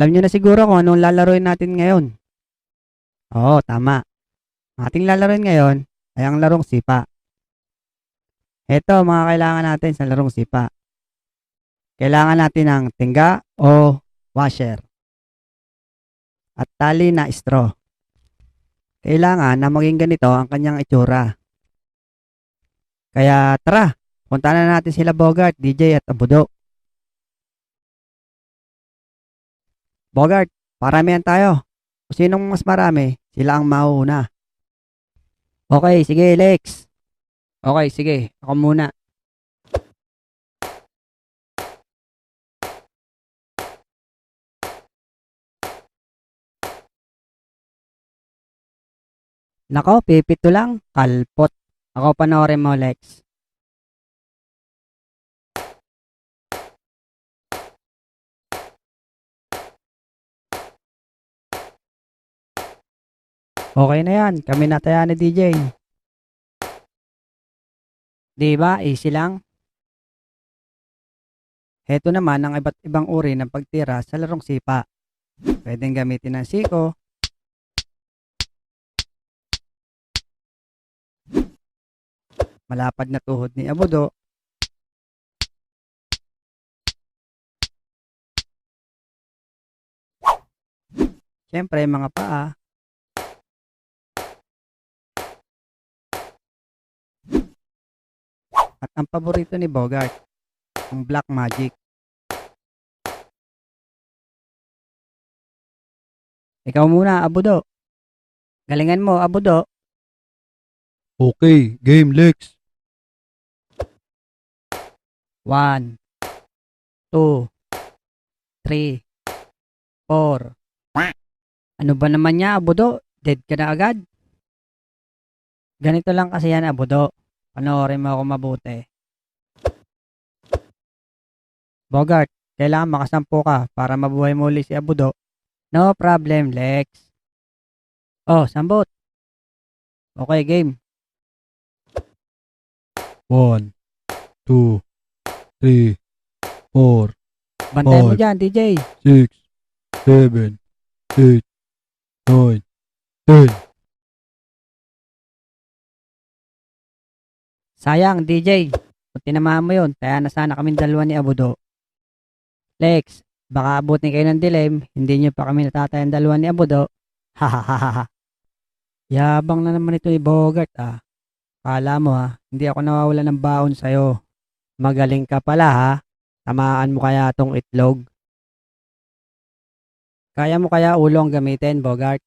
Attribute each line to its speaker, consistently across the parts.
Speaker 1: Alam niyo na siguro kung anong lalaroin natin ngayon. Oo, tama. Ang ating lalaroin ngayon ay ang larong sipa. Ito mga kailangan natin sa larong sipa. Kailangan natin ng tingga o washer at tali na straw. Kailangan na maging ganito ang kanyang itsura. Kaya tara, punta na natin sila Bogart, DJ at Abudo. Bogart, paramihan tayo. Kung sinong mas marami, sila ang mauuna. Okay, sige Lex. Okay, sige. Ako muna. Nako, pipito lang. Kalpot. Ako panoorin mo, Lex. Okay na yan. Kami na taya ni DJ. Diba? Easy lang. Heto naman ang iba't ibang uri ng pagtira sa larong sipa. Pwedeng gamitin ng siko, malapad na tuhod ni Abudo, syempre mga paa, at ang paborito ni Bogart, ang Black Magic. Ikaw muna, Abudo. Galingan mo, Abudo.
Speaker 2: Okay, game Lex.
Speaker 1: 1, 2, 3, 4. Ano ba naman niya, Abudo? Dead ka na agad? Ganito lang kasi yan, Abudo. Panoorin mo ako mabuti. Bogart, kailangan makasampu ka para mabuhay mo ulit si Abudo. No problem, Lex. Oh, sambot. Okay, game.
Speaker 2: 1, 2, 3, 4,
Speaker 1: Bantay mo
Speaker 2: 5,
Speaker 1: dyan, DJ.
Speaker 2: 6, 7, 8, 9, 10.
Speaker 1: Sayang, DJ. Kung tinamahan mo yun, kaya na sana kaming dalawa ni Abudo. Lex, baka abutin kayo ng dilim, hindi nyo pa kami natatayan dalawa ni Abudo. Hahaha. Yabang na naman ito ni Bogart ah. Kala mo ha, hindi ako nawawala ng baon sa'yo. Magaling ka pala ha. Tamaan mo kaya tong itlog. Kaya mo kaya ulo ang gamitin, Bogart?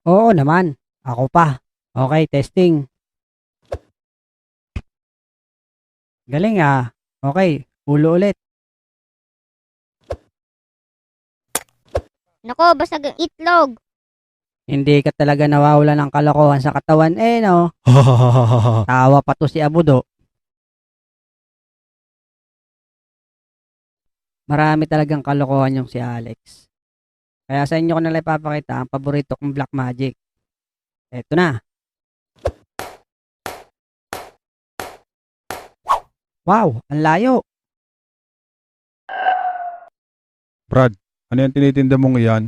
Speaker 1: Oo naman. Ako pa. Okay, testing. Galing ah. Okay, ulo ulit.
Speaker 3: Nako, basag ang itlog.
Speaker 1: Hindi ka talaga nawawala ng kalokohan sa katawan no. Tawa pa to si Abudo. Marami talagang kalokohan yung si Alex. Kaya sa inyo ko nalang ipapakita ang paborito kong Black Magic. Eto na. Wow, ang layo.
Speaker 2: Brad, ano yung tinitinda mong iyan?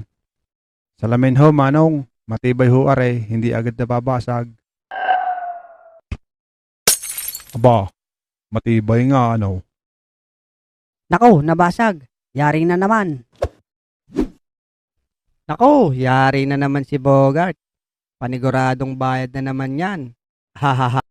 Speaker 2: Salamin ho, manong. Matibay ho are, hindi agad nababasag. Aba, matibay nga ano.
Speaker 1: Nako, nabasag. Yari na naman. Nako, yari na naman si Bogart. Paniguradong bayad na naman yan. Hahaha.